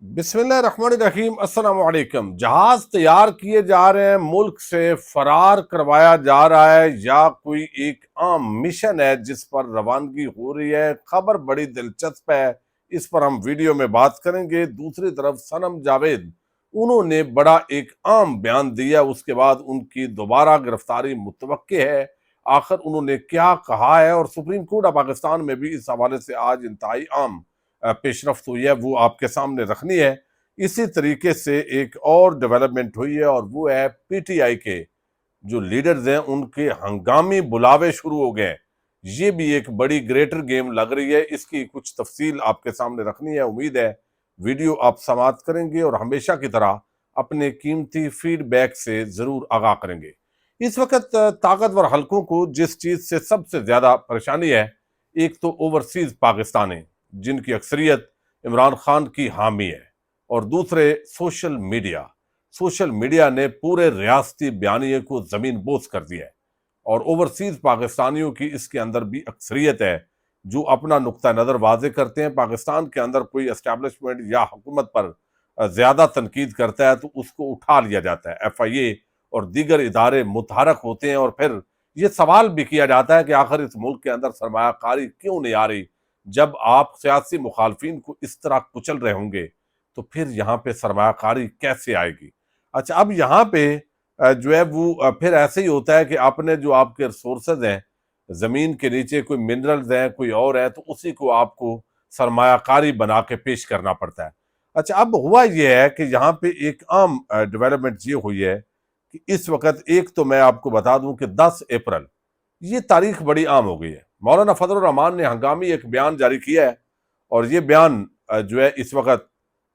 بسم اللہ الرحمن الرحیم۔ السلام علیکم۔ جہاز تیار کیے جا رہے ہیں، ملک سے فرار کروایا جا رہا ہے یا کوئی ایک عام مشن ہے جس پر روانگی ہو رہی ہے؟ خبر بڑی دلچسپ ہے، اس پر ہم ویڈیو میں بات کریں گے۔ دوسری طرف صنم جاوید، انہوں نے بڑا ایک عام بیان دیا، اس کے بعد ان کی دوبارہ گرفتاری متوقع ہے۔ آخر انہوں نے کیا کہا ہے، اور سپریم کورٹ آف پاکستان میں بھی اس حوالے سے آج انتہائی عام پیش رفت ہوئی ہے، وہ آپ کے سامنے رکھنی ہے۔ اسی طریقے سے ایک اور ڈیولپمنٹ ہوئی ہے، اور وہ ہے پی ٹی آئی کے جو لیڈرز ہیں ان کے ہنگامی بلاوے شروع ہو گئے ہیں۔ یہ بھی ایک بڑی گریٹر گیم لگ رہی ہے، اس کی کچھ تفصیل آپ کے سامنے رکھنی ہے۔ امید ہے ویڈیو آپ سماعت کریں گے اور ہمیشہ کی طرح اپنے قیمتی فیڈ بیک سے ضرور آگاہ کریں گے۔ اس وقت طاقتور حلقوں کو جس چیز سے سب سے زیادہ پریشانی ہے، ایک تو اوورسیز پاکستانی جن کی اکثریت عمران خان کی حامی ہے، اور دوسرے سوشل میڈیا نے پورے ریاستی بیانیے کو زمین بوس کر دیا ہے، اور اوورسیز پاکستانیوں کی اس کے اندر بھی اکثریت ہے جو اپنا نقطہ نظر واضح کرتے ہیں۔ پاکستان کے اندر کوئی اسٹیبلشمنٹ یا حکومت پر زیادہ تنقید کرتا ہے تو اس کو اٹھا لیا جاتا ہے، ایف آئی اے اور دیگر ادارے متحرک ہوتے ہیں، اور پھر یہ سوال بھی کیا جاتا ہے کہ آخر اس ملک کے اندر سرمایہ کاری کیوں نہیں آ رہی؟ جب آپ سیاسی مخالفین کو اس طرح کچل رہے ہوں گے تو پھر یہاں پہ سرمایہ کاری کیسے آئے گی؟ اچھا، اب یہاں پہ جو ہے وہ پھر ایسے ہی ہوتا ہے کہ اپنے جو آپ کے ریسورسز ہیں، زمین کے نیچے کوئی منرلز ہیں، کوئی اور ہے، تو اسی کو آپ کو سرمایہ کاری بنا کے پیش کرنا پڑتا ہے۔ اچھا، اب ہوا یہ ہے کہ یہاں پہ ایک عام ڈیولپمنٹ یہ ہوئی ہے کہ اس وقت ایک تو میں آپ کو بتا دوں کہ 10 اپریل یہ تاریخ بڑی عام ہو گئی ہے۔ مولانا فضل الرحمان نے ہنگامی ایک بیان جاری کیا ہے، اور یہ بیان جو ہے اس وقت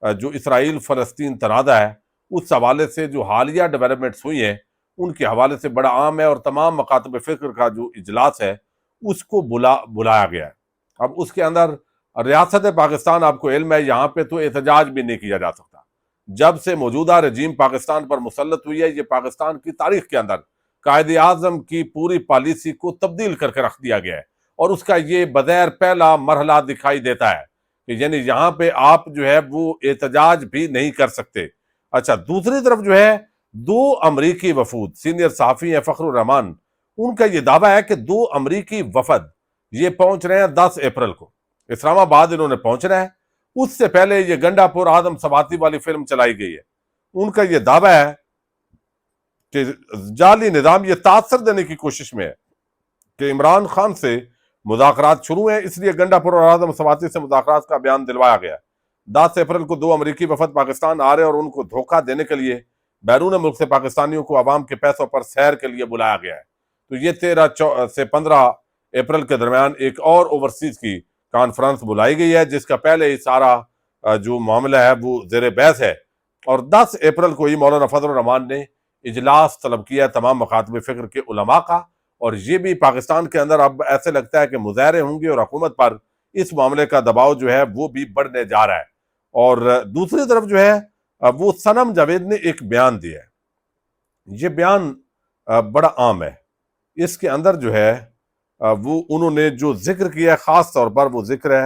جو اسرائیل فلسطین تنازع ہے اس حوالے سے جو حالیہ ڈیولپمنٹس ہوئی ہیں ان کے حوالے سے بڑا عام ہے، اور تمام مکاتب فکر کا جو اجلاس ہے اس کو بلایا گیا ہے۔ اب اس کے اندر ریاست پاکستان، آپ کو علم ہے، یہاں پہ تو احتجاج بھی نہیں کیا جا سکتا۔ جب سے موجودہ رجیم پاکستان پر مسلط ہوئی ہے، یہ پاکستان کی تاریخ کے اندر قائد اعظم کی پوری پالیسی کو تبدیل کر کے رکھ دیا گیا ہے، اور اس کا یہ بغیر پہلا مرحلہ دکھائی دیتا ہے کہ یعنی یہاں پہ آپ جو ہے وہ احتجاج بھی نہیں کر سکتے۔ اچھا، دوسری طرف جو ہے 2 امریکی وفود، سینئر صحافی ہیں فخر الرحمان، ان کا یہ دعویٰ ہے کہ 2 امریکی وفد یہ پہنچ رہے ہیں 10 اپریل کو اسلام آباد، انہوں نے پہنچنا ہے۔ اس سے پہلے یہ گنڈا پور آدم سواتی والی فلم چلائی گئی ہے۔ ان کا یہ دعویٰ ہے کہ جعلی نظام یہ تاثر دینے کی کوشش میں ہے کہ عمران خان سے مذاکرات شروع ہیں، اس لیے گنڈا پور اور آدم سواتی سے مذاکرات کا بیان دلوایا گیا۔ 10 اپریل کو 2 امریکی وفد پاکستان آ رہے ہیں، اور ان کو دھوکہ دینے کے لیے بیرون ملک سے پاکستانیوں کو عوام کے پیسوں پر سیر کے لیے بلایا گیا ہے۔ تو یہ 13 سے 15 اپریل کے درمیان ایک اور اوورسیز کی کانفرنس بلائی گئی ہے، جس کا پہلے ہی سارا جو معاملہ ہے وہ زیر بحث ہے، اور 10 اپریل کو ہی مولانا فضل الرحمان نے اجلاس طلب کیا تمام مکاتب فکر کے علماء کا، اور یہ بھی پاکستان کے اندر اب ایسے لگتا ہے کہ مظاہرے ہوں گے، اور حکومت پر اس معاملے کا دباؤ جو ہے وہ بھی بڑھنے جا رہا ہے۔ اور دوسری طرف جو ہے وہ صنم جاوید نے ایک بیان دیا ہے۔ یہ بیان بڑا عام ہے، اس کے اندر جو ہے وہ انہوں نے جو ذکر کیا ہے، خاص طور پر وہ ذکر ہے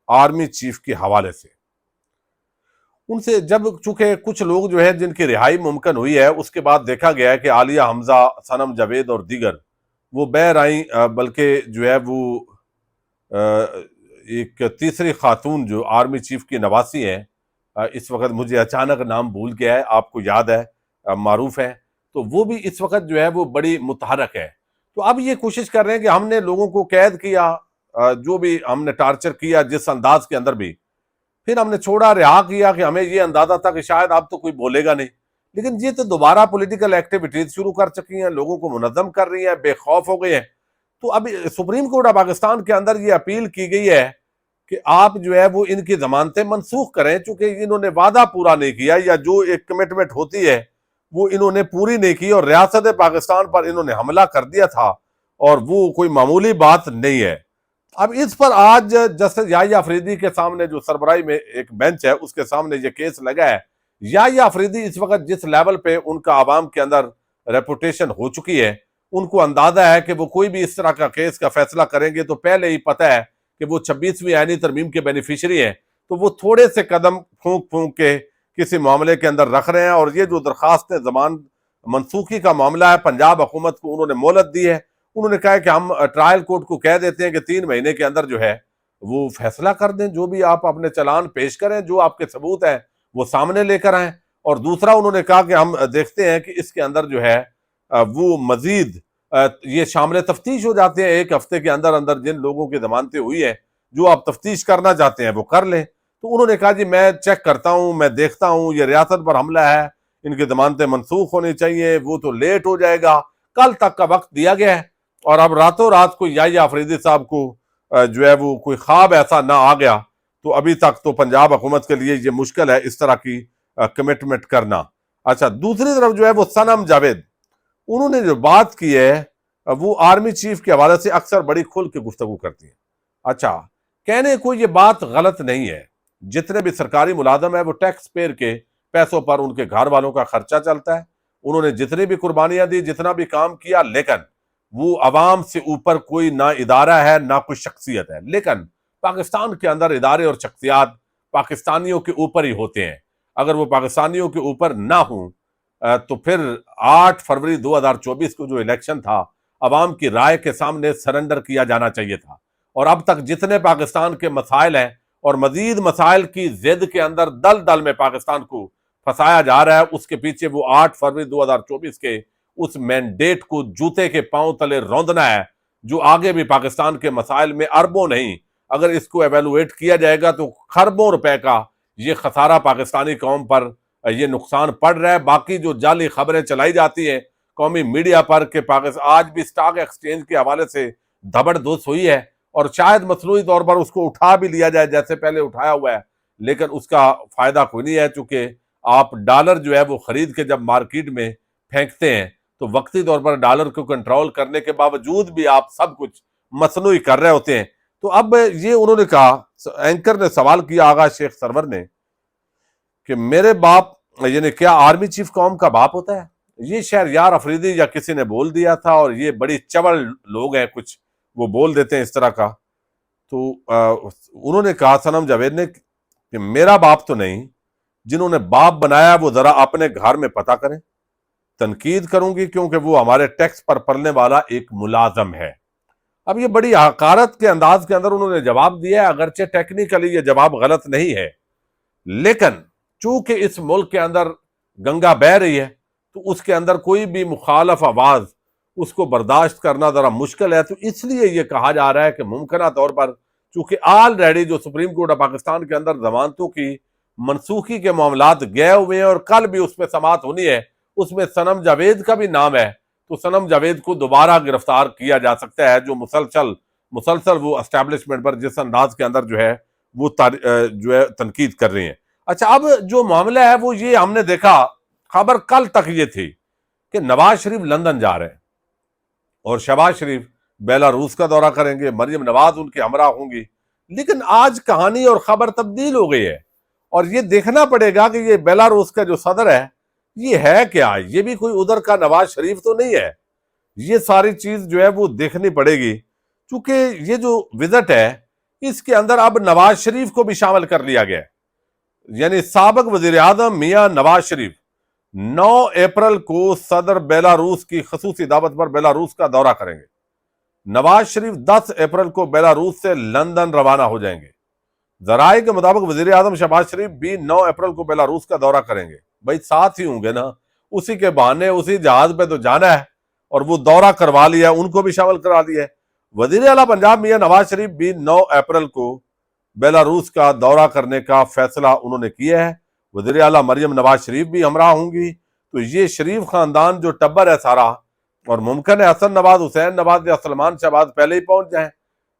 آرمی چیف کے حوالے سے۔ ان سے جب چونکہ کچھ لوگ جو ہے جن کی رہائی ممکن ہوئی ہے، اس کے بعد دیکھا گیا ہے کہ عالیہ حمزہ، صنم جاوید اور دیگر وہ بہر آئیں، بلکہ جو ہے وہ ایک تیسری خاتون جو آرمی چیف کی نواسی ہیں، اس وقت مجھے اچانک نام بھول گیا ہے، آپ کو یاد ہے، معروف ہے، تو وہ بھی اس وقت جو ہے وہ بڑی متحرک ہے۔ تو اب یہ کوشش کر رہے ہیں کہ ہم نے لوگوں کو قید کیا، جو بھی ہم نے ٹارچر کیا جس انداز کے اندر بھی، پھر ہم نے چھوڑا، رہا کیا کہ ہمیں یہ اندازہ تھا کہ شاید اب تو کوئی بولے گا نہیں، لیکن یہ تو دوبارہ پولیٹیکل ایکٹیویٹیز شروع کر چکی ہیں، لوگوں کو منظم کر رہی ہیں، بے خوف ہو گئے ہیں۔ تو اب سپریم کورٹ آف پاکستان کے اندر یہ اپیل کی گئی ہے کہ آپ جو ہے وہ ان کی ضمانتیں منسوخ کریں، چونکہ انہوں نے وعدہ پورا نہیں کیا، یا جو ایک کمٹمنٹ ہوتی ہے وہ انہوں نے پوری نہیں کی، اور ریاست پاکستان پر انہوں نے حملہ کر دیا تھا، اور وہ کوئی معمولی بات نہیں ہے۔ اب اس پر آج جسٹس یحییٰ آفریدی کے سامنے جو سربراہی میں ایک بینچ ہے، اس کے سامنے یہ کیس لگا ہے۔ یحییٰ آفریدی اس وقت جس لیول پہ ان کا عوام کے اندر ریپوٹیشن ہو چکی ہے، ان کو اندازہ ہے کہ وہ کوئی بھی اس طرح کا کیس کا فیصلہ کریں گے تو پہلے ہی پتہ ہے کہ وہ 26ویں آئینی ترمیم کے بینیفیشری ہیں، تو وہ تھوڑے سے قدم پھونک پھونک کے کسی معاملے کے اندر رکھ رہے ہیں. اور یہ جو درخواست زمان منسوخی کا معاملہ ہے، پنجاب حکومت کو انہوں نے مہلت دی ہے. انہوں نے کہا ہے کہ ہم ٹرائل کورٹ کو کہہ دیتے ہیں کہ 3 مہینے کے اندر جو ہے وہ فیصلہ کر دیں، جو بھی آپ اپنے چلان پیش کریں، جو آپ کے ثبوت ہیں وہ سامنے لے کر آئیں. اور دوسرا انہوں نے کہا کہ ہم دیکھتے ہیں کہ اس کے اندر جو ہے وہ مزید یہ شامل تفتیش ہو جاتے ہیں. 1 ہفتے کے اندر اندر جن لوگوں کی ضمانتیں ہوئی ہیں، جو آپ تفتیش کرنا چاہتے ہیں وہ کر لیں. تو انہوں نے کہا جی میں چیک کرتا ہوں، میں دیکھتا ہوں، یہ ریاست پر حملہ ہے، ان کی ضمانتیں منسوخ ہونی چاہیے، وہ تو لیٹ ہو جائے گا. کل تک کا وقت دیا گیا ہے، اور اب راتوں رات کو یحییٰ آفریدی صاحب کو جو ہے وہ کوئی خواب ایسا نہ آ گیا تو ابھی تک تو پنجاب حکومت کے لیے یہ مشکل ہے اس طرح کی کمٹمنٹ کرنا. اچھا، دوسری طرف جو ہے وہ صنم جاوید، انہوں نے جو بات کی ہے وہ آرمی چیف کے حوالے سے اکثر بڑی کھل کے گفتگو کرتی ہیں. اچھا، کہنے کو یہ بات غلط نہیں ہے، جتنے بھی سرکاری ملازم ہیں وہ ٹیکس پیئر کے پیسوں پر ان کے گھر والوں کا خرچہ چلتا ہے. انہوں نے جتنی بھی قربانیاں دی، جتنا بھی کام کیا، لیکن وہ عوام سے اوپر کوئی نہ ادارہ ہے نہ کوئی شخصیت ہے. لیکن پاکستان کے اندر ادارے اور شخصیات پاکستانیوں کے اوپر ہی ہوتے ہیں. اگر وہ پاکستانیوں کے اوپر نہ ہوں تو پھر 8 فروری 2024 کو جو الیکشن تھا، عوام کی رائے کے سامنے سرنڈر کیا جانا چاہیے تھا. اور اب تک جتنے پاکستان کے مسائل ہیں اور مزید مسائل کی زد کے اندر دل دل میں پاکستان کو پھنسایا جا رہا ہے، اس کے پیچھے وہ 8 فروری 2024 کے اس مینڈیٹ کو جوتے کے پاؤں تلے روندنا ہے، جو آگے بھی پاکستان کے مسائل میں اربوں نہیں، اگر اس کو ایویلویٹ کیا جائے گا تو خربوں روپے کا یہ خسارہ پاکستانی قوم پر یہ نقصان پڑ رہا ہے. باقی جو جعلی خبریں چلائی جاتی ہیں قومی میڈیا پر کہ پاکستان آج بھی سٹاک ایکسچینج کے حوالے سے دھبڑ دھوس ہوئی ہے، اور شاید مصنوعی طور پر اس کو اٹھا بھی لیا جائے جیسے پہلے اٹھایا ہوا ہے، لیکن اس کا فائدہ کوئی نہیں ہے، چونکہ آپ ڈالر جو ہے وہ خرید کے جب مارکیٹ میں پھینکتے ہیں تو وقتی طور پر ڈالر کو کنٹرول کرنے کے باوجود بھی آپ سب کچھ مصنوعی کر رہے ہوتے ہیں. تو اب یہ انہوں نے کہا، اینکر نے سوال کیا آغا شیخ سرور نے کہ میرے باپ یعنی کیا آرمی چیف قوم کا باپ ہوتا ہے؟ یہ شہریار افریدی یا کسی نے بول دیا تھا، اور یہ بڑی چول لوگ ہیں کچھ، وہ بول دیتے ہیں اس طرح کا. تو انہوں نے کہا صنم جاوید نے کہ میرا باپ تو نہیں، جنہوں نے باپ بنایا وہ ذرا اپنے گھر میں پتہ کریں. تنقید کروں گی کیونکہ وہ ہمارے ٹیکس پر پلنے والا ایک ملازم ہے. اب یہ بڑی حقارت کے انداز کے اندر انہوں نے جواب دیا ہے، اگرچہ ٹیکنیکلی یہ جواب غلط نہیں ہے، لیکن چونکہ اس ملک کے اندر گنگا بہہ رہی ہے تو اس کے اندر کوئی بھی مخالف آواز اس کو برداشت کرنا ذرا مشکل ہے. تو اس لیے یہ کہا جا رہا ہے کہ ممکنہ طور پر چونکہ آلریڈی جو سپریم کورٹ آف پاکستان کے اندر ضمانتوں کی منسوخی کے معاملات گئے ہوئے ہیں اور کل بھی اس میں سماعت ہونی ہے، اس میں صنم جاوید کا بھی نام ہے، تو صنم جاوید کو دوبارہ گرفتار کیا جا سکتا ہے، جو مسلسل وہ اسٹیبلشمنٹ پر جس انداز کے اندر جو ہے وہ جو ہے تنقید کر رہی ہیں. اچھا، اب جو معاملہ ہے وہ یہ ہم نے دیکھا، خبر کل تک یہ تھی کہ نواز شریف لندن جا رہے ہیں اور شہباز شریف بیلاروس کا دورہ کریں گے، مریم نواز ان کے ہمراہ ہوں گی. لیکن آج کہانی اور خبر تبدیل ہو گئی ہے، اور یہ دیکھنا پڑے گا کہ یہ بیلاروس کا جو صدر ہے یہ ہے کیا، یہ بھی کوئی ادھر کا نواز شریف تو نہیں ہے. یہ ساری چیز جو ہے وہ دیکھنی پڑے گی، چونکہ یہ جو وزٹ ہے اس کے اندر اب نواز شریف کو بھی شامل کر لیا گیا ہے. یعنی سابق وزیر اعظم میاں نواز شریف 9 اپریل کو صدر بیلاروس کی خصوصی دعوت پر بیلاروس کا دورہ کریں گے. نواز شریف 10 اپریل کو بیلاروس سے لندن روانہ ہو جائیں گے. ذرائع کے مطابق وزیر اعظم شہباز شریف بھی 9 اپریل کو بیلاروس کا دورہ کریں گے. بھائی ساتھ ہی ہوں گے نا، اسی کے بہانے اسی جہاز پہ تو جانا ہے، اور وہ دورہ کروا لیا، ان کو بھی شامل کرا دیا ہے. وزیر اعلیٰ پنجاب میاں نواز شریف بھی 9 اپریل کو بیلاروس کا دورہ کرنے کا فیصلہ انہوں نے کیا ہے. وزیر اعلیٰ مریم نواز شریف بھی ہمراہ ہوں گی. تو یہ شریف خاندان جو ٹبر ہے سارا، اور ممکن ہے حسن نواز، حسین نواز یا سلمان شہباز پہلے ہی پہنچ جائیں،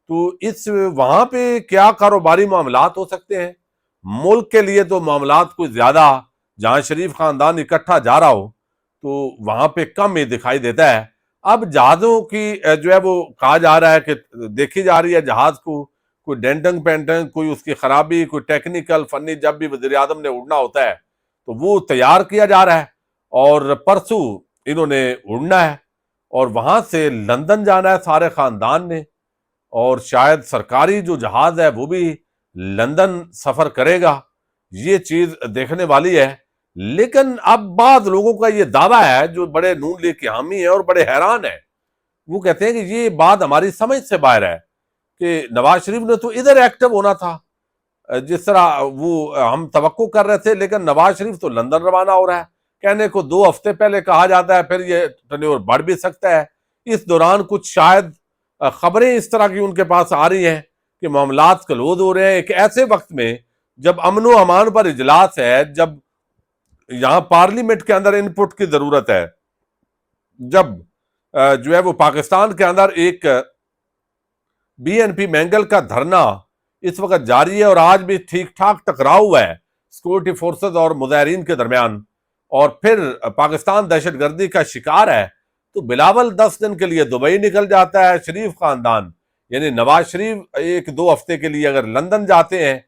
تو اس وہاں پہ کیا کاروباری معاملات ہو سکتے ہیں. ملک کے لیے تو معاملات کوئی زیادہ، جہاں شریف خاندان اکٹھا جا رہا ہو تو وہاں پہ کم ہی دکھائی دیتا ہے. اب جہازوں کی جو ہے وہ کہا جا رہا ہے کہ دیکھی جا رہی ہے جہاز کو کوئی ڈینٹنگ پینٹنگ، کوئی اس کی خرابی، کوئی ٹیکنیکل فنی، جب بھی وزیر اعظم نے اڑنا ہوتا ہے تو وہ تیار کیا جا رہا ہے، اور پرسوں انہوں نے اڑنا ہے اور وہاں سے لندن جانا ہے سارے خاندان نے، اور شاید سرکاری جو جہاز ہے وہ بھی لندن سفر کرے گا، یہ چیز دیکھنے والی ہے۔ لیکن اب بعض لوگوں کا یہ دعویٰ ہے جو بڑے نون لیگ کے حامی ہیں اور بڑے حیران ہیں، وہ کہتے ہیں کہ یہ بات ہماری سمجھ سے باہر ہے کہ نواز شریف نے تو ادھر ایکٹیو ہونا تھا جس طرح وہ ہم توقع کر رہے تھے، لیکن نواز شریف تو لندن روانہ ہو رہا ہے۔ کہنے کو 2 ہفتے پہلے کہا جاتا ہے، پھر یہ ٹنیور بڑھ بھی سکتا ہے۔ اس دوران کچھ شاید خبریں اس طرح کی ان کے پاس آ رہی ہیں کہ معاملات کلود ہو رہے ہیں ایک ایسے وقت میں جب امن و امان پر اجلاس ہے، جب یہاں پارلیمنٹ کے اندر ان پٹ کی ضرورت ہے، جب جو ہے وہ پاکستان کے اندر ایک بی این پی مینگل کا دھرنا اس وقت جاری ہے اور آج بھی ٹھیک ٹھاک ٹکراؤ ہوا ہے سیکورٹی فورسز اور مظاہرین کے درمیان، اور پھر پاکستان دہشت گردی کا شکار ہے، تو بلاول 10 دن کے لیے دبئی نکل جاتا ہے۔ شریف خاندان یعنی نواز شریف 1-2 ہفتے کے لیے اگر لندن جاتے ہیں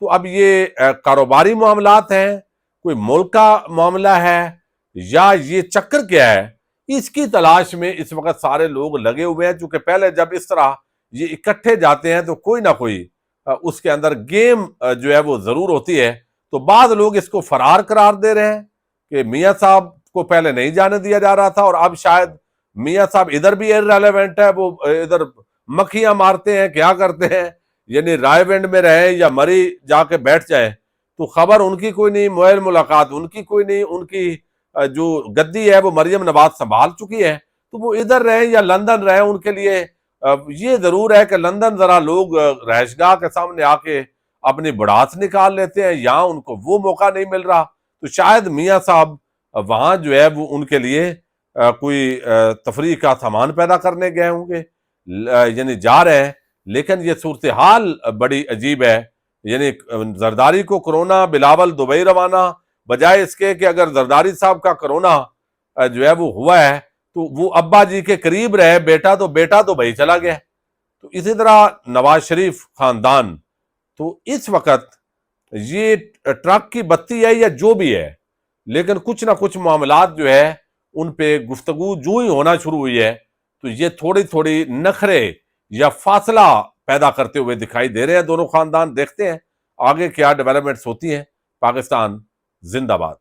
تو اب یہ کاروباری معاملات ہیں، کوئی ملک کا معاملہ ہے، یا یہ چکر کیا ہے، اس کی تلاش میں اس وقت سارے لوگ لگے ہوئے ہیں۔ چونکہ پہلے جب اس طرح یہ اکٹھے جاتے ہیں تو کوئی نہ کوئی اس کے اندر گیم جو ہے وہ ضرور ہوتی ہے، تو بعض لوگ اس کو فرار قرار دے رہے ہیں کہ میاں صاحب کو پہلے نہیں جانے دیا جا رہا تھا اور اب شاید میاں صاحب ادھر بھی ارریلیونٹ ہے، وہ ادھر مکھیاں مارتے ہیں، کیا کرتے ہیں، یعنی رائے ونڈ میں رہے یا مری جا کے بیٹھ جائے، تو خبر ان کی کوئی نہیں، موئل ملاقات ان کی کوئی نہیں، ان کی جو گدی ہے وہ مریم نواز سنبھال چکی ہے، تو وہ ادھر رہیں یا لندن رہیں، ان کے لیے یہ ضرور ہے کہ لندن ذرا لوگ رہائشگاہ کے سامنے آ کے اپنی بڑھاس نکال لیتے ہیں، یہاں ان کو وہ موقع نہیں مل رہا، تو شاید میاں صاحب وہاں جو ہے وہ ان کے لیے کوئی تفریح کا سامان پیدا کرنے گئے ہوں گے، یعنی جا رہے ہیں۔ لیکن یہ صورتحال بڑی عجیب ہے، یعنی زرداری کو کرونا، بلاول دبئی روانہ، بجائے اس کے کہ اگر زرداری صاحب کا کرونا جو ہے وہ ہوا ہے تو وہ ابا جی کے قریب رہے، بیٹا تو بھائی چلا گیا۔ تو اسی طرح نواز شریف خاندان تو اس وقت یہ ٹرک کی بتی ہے یا جو بھی ہے، لیکن کچھ نہ کچھ معاملات جو ہے ان پہ گفتگو جو ہی ہونا شروع ہوئی ہے، تو یہ تھوڑی تھوڑی نخرے یا فاصلہ پیدا کرتے ہوئے دکھائی دے رہے ہیں دونوں خاندان۔ دیکھتے ہیں آگے کیا ڈیولپمنٹس ہوتی ہیں۔ پاکستان زندہ باد۔